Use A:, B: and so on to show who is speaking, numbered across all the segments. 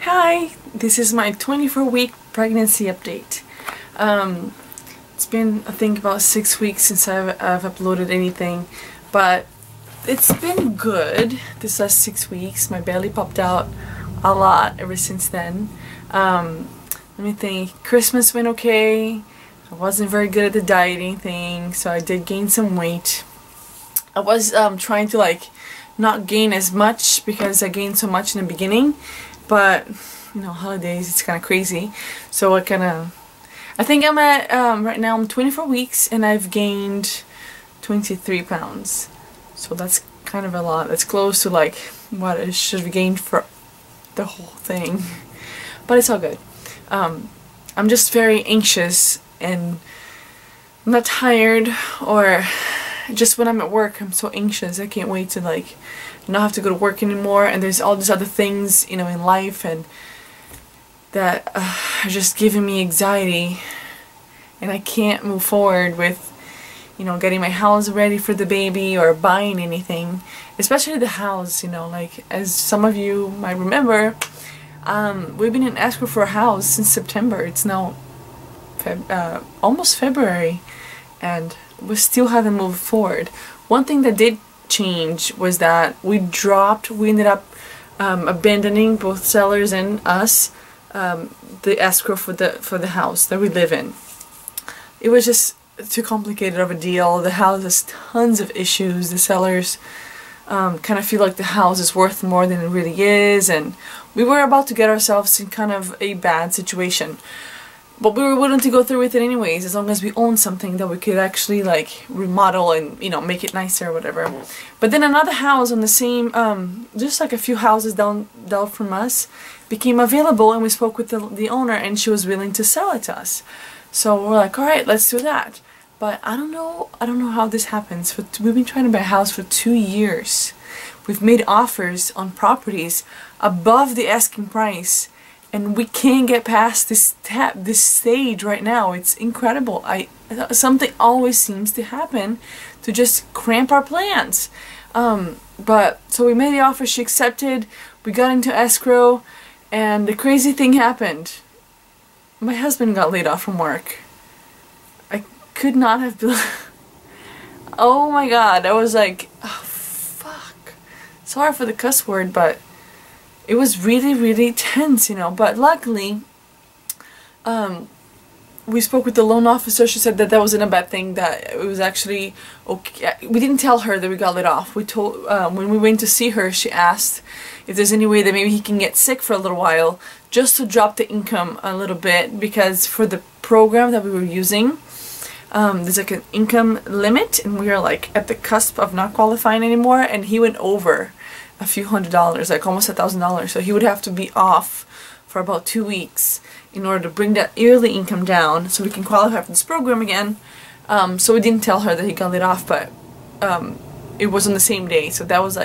A: Hi, this is my 24-week pregnancy update. It's been, I think, about 6 weeks since I've uploaded anything, but it's been good this last 6 weeks. My belly popped out a lot ever since then. Let me think. Christmas went okay. I wasn't very good at the dieting thing, so I did gain some weight. I was trying to not gain as much because I gained so much in the beginning, but you know, holidays, it's kind of crazy. So I think I'm at right now I'm 24 weeks and I've gained 23 pounds. So that's kind of a lot. That's close to what I should have gained for the whole thing. But it's all good. I'm just very anxious and I'm not tired, or just when I'm at work I'm so anxious. I can't wait to not have to go to work anymore, and there's all these other things, you know, in life and that are just giving me anxiety, and I can't move forward with, you know, getting my house ready for the baby or buying anything, especially the house. You know, as some of you might remember, we've been in escrow for a house since September. It's now almost February and we still haven't moved forward. One thing that did change was that we ended up abandoning, both sellers and us, the escrow for the house that we live in. It was just too complicated of a deal. The house has tons of issues. The sellers kind of feel like the house is worth more than it really is, and we were about to get ourselves in kind of a bad situation. But we were willing to go through with it anyways, as long as we owned something that we could actually remodel and, you know, make it nicer or whatever. But then another house on the same, just a few houses down from us, became available, and we spoke with the owner, and she was willing to sell it to us. So we're like, all right, let's do that. But I don't know how this happens. We've been trying to buy a house for 2 years. We've made offers on properties above the asking price, and we can't get past this stage right now. It's incredible. Something always seems to happen to just cramp our plans. But so we made the offer. She accepted. We got into escrow, and the crazy thing happened. My husband got laid off from work. I could not have been. Oh my God! I was like, oh fuck. Sorry for the cuss word, but it was really, really tense, you know. But luckily, we spoke with the loan officer. She said that wasn't a bad thing, that it was actually okay. We didn't tell her that we got laid off. We told, when we went to see her, she asked if there's any way that maybe he can get sick for a little while, just to drop the income a little bit, because for the program that we were using, there's an income limit, and we were at the cusp of not qualifying anymore, and he went over a few $100s, almost $1,000. So he would have to be off for about 2 weeks in order to bring that yearly income down so we can qualify for this program again. So we didn't tell her that he got laid off, but it was on the same day, so that was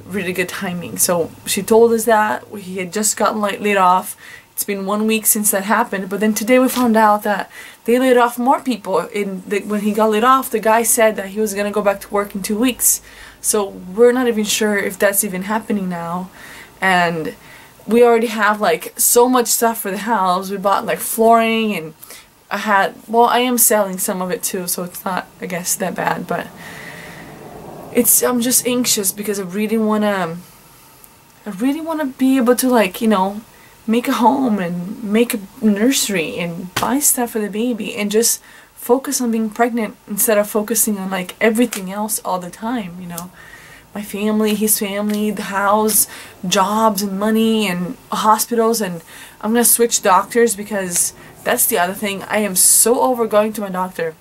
A: really good timing. So she told us that he had just gotten laid off. It's been 1 week since that happened, but then today we found out that they laid off more people. When he got laid off, the guy said that he was gonna go back to work in 2 weeks. So we're not even sure if that's even happening now. And we already have so much stuff for the house. We bought flooring, and I am selling some of it too, so it's not, I guess, that bad. But I'm just anxious because I really wanna be able to you know, make a home and make a nursery and buy stuff for the baby and just focus on being pregnant instead of focusing on everything else all the time, you know. My family, his family, the house, jobs and money and hospitals, and I'm gonna switch doctors because that's the other thing. I am so over going to my doctor.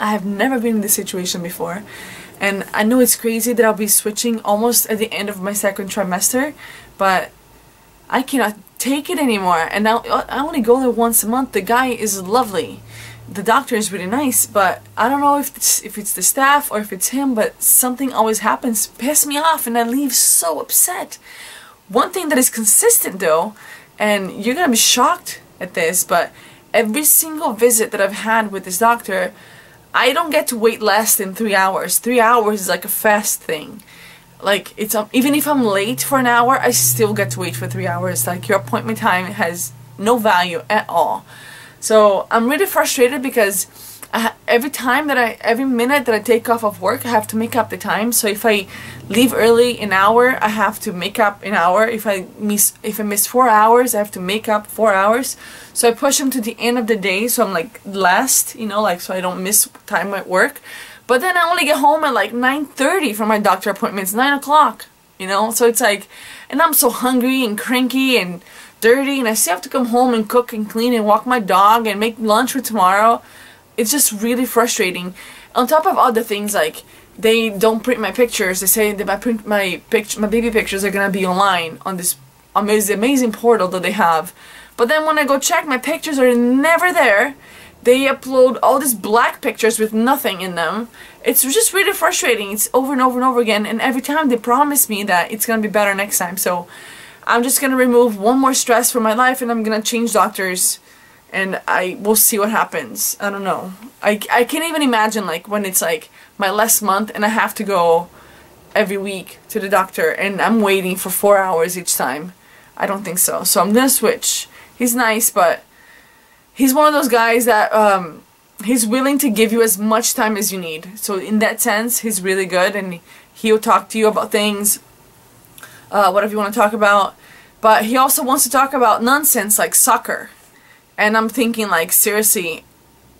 A: I have never been in this situation before, and I know it's crazy that I'll be switching almost at the end of my second trimester, but I cannot take it anymore. And now I only go there once a month. The guy is lovely. The doctor is really nice, but I don't know if it's the staff or if it's him, but something always happens, piss me off, and I leave so upset. One thing that is consistent though, and you're gonna be shocked at this, but every single visit that I've had with this doctor, I don't get to wait less than 3 hours. 3 hours is like a fast thing. Like, it's even if I'm late for an hour, I still get to wait for 3 hours. Like, your appointment time has no value at all. So I'm really frustrated because every minute that I take off of work, I have to make up the time. So if I leave early an hour, I have to make up an hour. If I miss 4 hours, I have to make up 4 hours. So I push them to the end of the day, so I'm like last, you know, like, so I don't miss time at work. But then I only get home at like 9:30 for my doctor appointments, 9 o'clock, you know? So it's like, and I'm so hungry and cranky and dirty, and I still have to come home and cook and clean and walk my dog and make lunch for tomorrow. It's just really frustrating. On top of other things, like, they don't print my pictures. They say that my baby pictures are gonna be online on this amazing portal that they have. But then when I go check, my pictures are never there. They upload all these black pictures with nothing in them. It's just really frustrating. It's over and over and over again, and every time they promise me that it's gonna be better next time. So I'm just gonna remove one more stress from my life, and I'm gonna change doctors, and I will see what happens. I don't know. I can't even imagine, like, when it's like my last month and I have to go every week to the doctor and I'm waiting for 4 hours each time. I don't think so. So I'm gonna switch. He's nice, but he's one of those guys that he's willing to give you as much time as you need. So in that sense, he's really good, and he'll talk to you about things, whatever you want to talk about. But he also wants to talk about nonsense like soccer. And I'm thinking, like, seriously,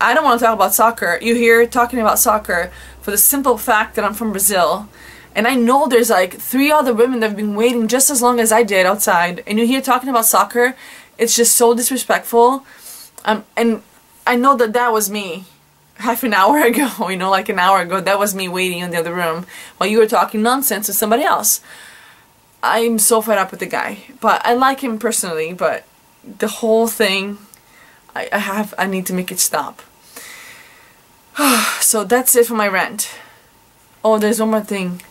A: I don't want to talk about soccer. You're here talking about soccer for the simple fact that I'm from Brazil. And I know there's like 3 other women that have been waiting just as long as I did outside. And you're here talking about soccer. It's just so disrespectful. And I know that that was me half an hour ago, you know, like an hour ago. That was me waiting in the other room while you were talking nonsense with somebody else. I'm so fed up with the guy. But I like him personally, but the whole thing, I need to make it stop. So that's it for my rant. Oh, there's one more thing.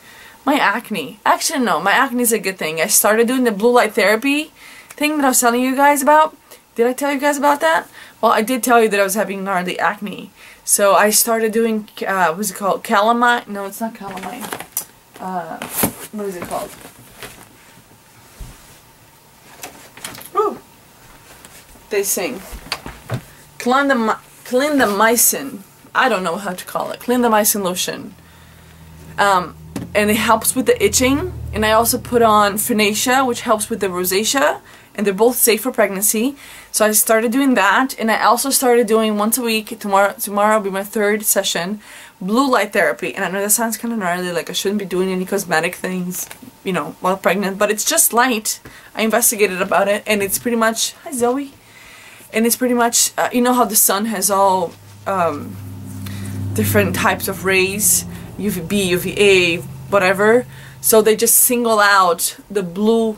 A: My acne. Actually, no, my acne is a good thing. I started doing the blue light therapy thing that I was telling you guys about. Did I tell you guys about that? Well, I did tell you that I was having gnarly acne. So I started doing, what's it called? Calamine? No, it's not calamine. What is it called? Woo! They sing. Clindamycin. I don't know how to call it. Clindamycin lotion. And it helps with the itching. And I also put on Finacea, which helps with the rosacea. And they're both safe for pregnancy. So I started doing that. And I also started doing once a week. Tomorrow will be my 3rd session. Blue light therapy. And I know that sounds kind of gnarly. Like I shouldn't be doing any cosmetic things, you know, while pregnant. But it's just light. I investigated about it. And it's pretty much... Hi, Zoe. And it's pretty much... you know how the sun has all... different types of rays, UVB, UVA, whatever. So they just single out the blue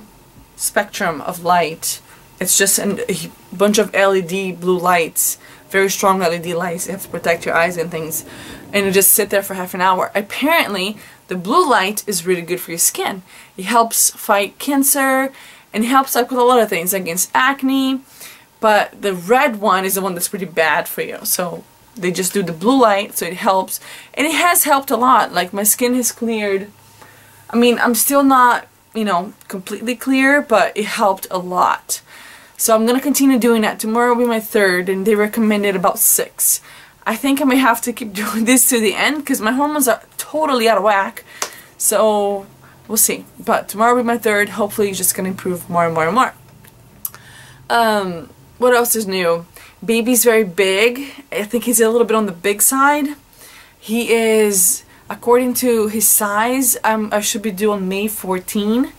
A: spectrum of light. It's just a bunch of LED blue lights, very strong LED lights. You have to protect your eyes and things. And you just sit there for half an hour. Apparently, the blue light is really good for your skin. It helps fight cancer and helps like with a lot of things against acne. But the red one is the one that's pretty bad for you. So they just do the blue light, so it helps. And it has helped a lot. Like, my skin has cleared. I mean, I'm still not, you know, completely clear, but it helped a lot. So I'm going to continue doing that. Tomorrow will be my 3rd, and they recommended about 6. I think I may have to keep doing this to the end, because my hormones are totally out of whack. So, we'll see. But tomorrow will be my 3rd. Hopefully, it's just going to improve more and more and more. What else is new? Baby's very big. I think he's a little bit on the big side. He is, according to his size, I should be due on May 14,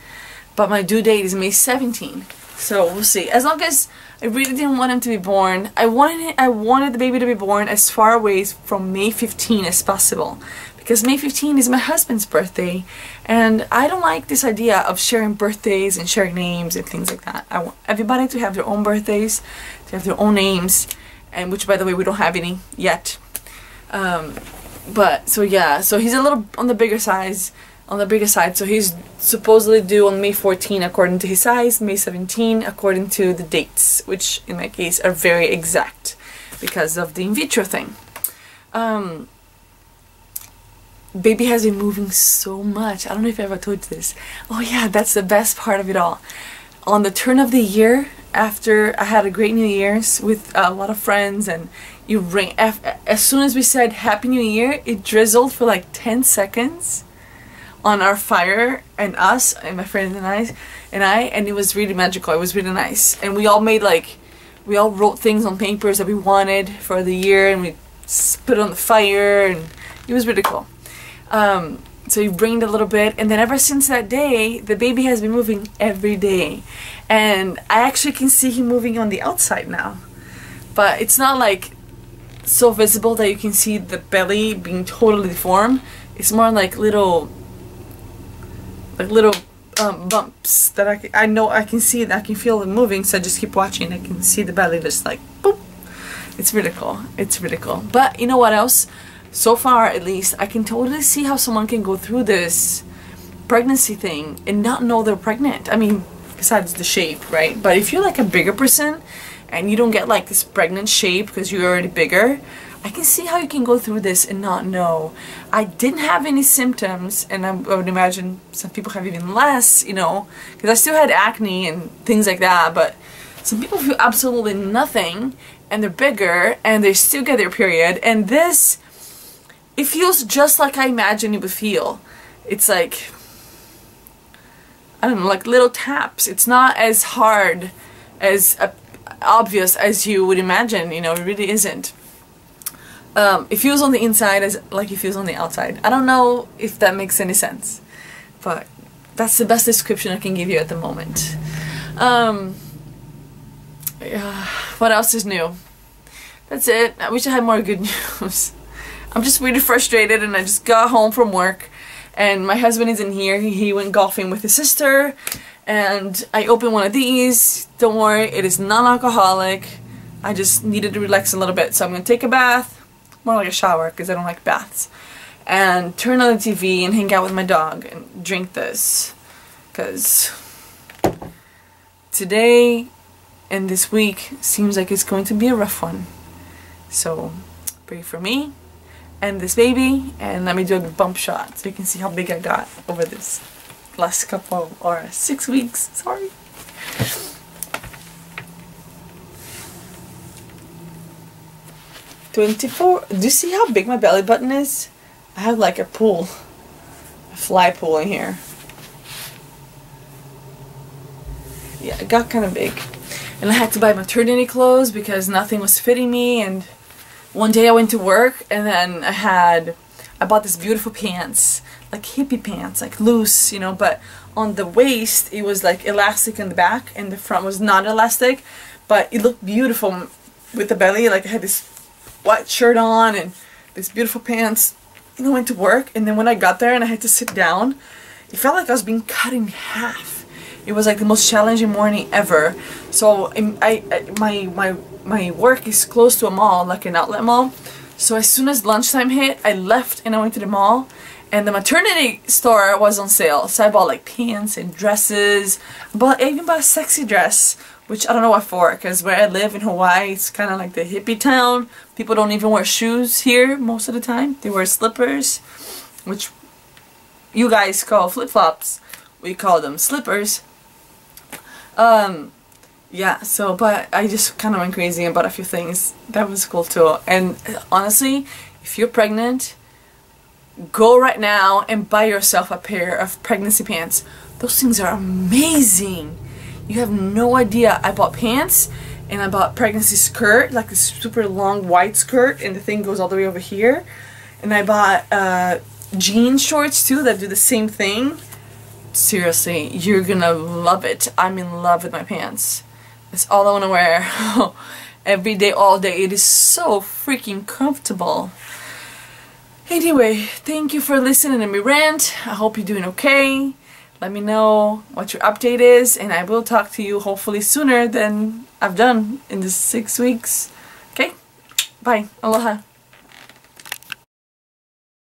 A: but my due date is May 17. So we'll see. As long as I really didn't want him to be born, I wanted the baby to be born as far away from May 15 as possible, because May 15 is my husband's birthday, and I don't like this idea of sharing birthdays and sharing names and things like that. I want everybody to have their own birthdays, to have their own names, and which, by the way, we don't have any yet. But so yeah, so he's a little on the bigger side. So he's supposedly due on May 14 according to his size, May 17 according to the dates, which in my case are very exact because of the in vitro thing. baby has been moving so much. I don't know if I ever told you this. Oh yeah, that's the best part of it all. On the turn of the year, after I had a great New Year's with a lot of friends, and it rained. As soon as we said Happy New Year, it drizzled for like 10 seconds on our fire, and us and my friends and I, and it was really magical. It was really nice, and we all wrote things on papers that we wanted for the year, and we put it on the fire, and it was really cool. So it rained a little bit, and then ever since that day, the baby has been moving every day, and I actually can see him moving on the outside now, but it's not like so visible that you can see the belly being totally deformed. It's more like little bumps that I know I can see, I can feel them moving, so I just keep watching. I can see the belly just like boop. It's really cool. It's really cool. But you know what else? So far, at least, I can totally see how someone can go through this pregnancy thing and not know they're pregnant. I mean, besides the shape, right? But if you're like a bigger person and you don't get like this pregnant shape because you're already bigger, I can see how you can go through this and not know. I didn't have any symptoms, and I would imagine some people have even less, you know, because I still had acne and things like that, but some people feel absolutely nothing and they're bigger and they still get their period, and this, it feels just like I imagined it would feel. It's like, I don't know, like little taps. It's not as hard, as obvious as you would imagine, you know, it really isn't. It feels on the inside as like it feels on the outside. I don't know if that makes any sense, but that's the best description I can give you at the moment. Yeah, what else is new? That's it. I wish I had more good news. I'm just really frustrated, and I just got home from work and my husband isn't here. He went golfing with his sister, and I opened one of these. Don't worry, it is non-alcoholic. I just needed to relax a little bit, so I'm gonna take a bath, more like a shower because I don't like baths, and turn on the TV and hang out with my dog and drink this, because today and this week seems like it's going to be a rough one. So pray for me and this baby, and let me do a bump shot so you can see how big I got over this last couple or 6 weeks. Sorry. $24. Do you see how big my belly button is? I have like a pool, a fly pool in here. Yeah, it got kind of big, and I had to buy maternity clothes because nothing was fitting me. And one day I went to work, and then I bought this beautiful pants, like hippie pants, like loose, you know, but on the waist it was like elastic in the back, and the front was not elastic, but it looked beautiful with the belly. Like I had this white shirt on and this beautiful pants, and I went to work, and then when I got there and I had to sit down, it felt like I was being cut in half. It was like the most challenging morning ever. So my work is close to a mall, like an outlet mall. So as soon as lunchtime hit, I left and I went to the mall, and the maternity store was on sale. So I bought like pants and dresses. I even bought a sexy dress, which I don't know what for, because where I live in Hawaii, it's kind of like the hippie town. People don't even wear shoes here most of the time. They wear slippers, which you guys call flip-flops. We call them slippers. Yeah, so, but I just kind of went crazy and bought a few things. That was cool too. And honestly, if you're pregnant, go right now and buy yourself a pair of pregnancy pants. Those things are amazing. You have no idea. I bought pants, and I bought pregnancy skirt, like this super long white skirt, and the thing goes all the way over here. And I bought jean shorts too that do the same thing. Seriously, you're gonna love it. I'm in love with my pants. That's all I want to wear every day, all day. It is so freaking comfortable. Anyway, thank you for listening to me rant. I hope you're doing okay. Let me know what your update is, and I will talk to you hopefully sooner than I've done in this 6 weeks. Okay? Bye. Aloha.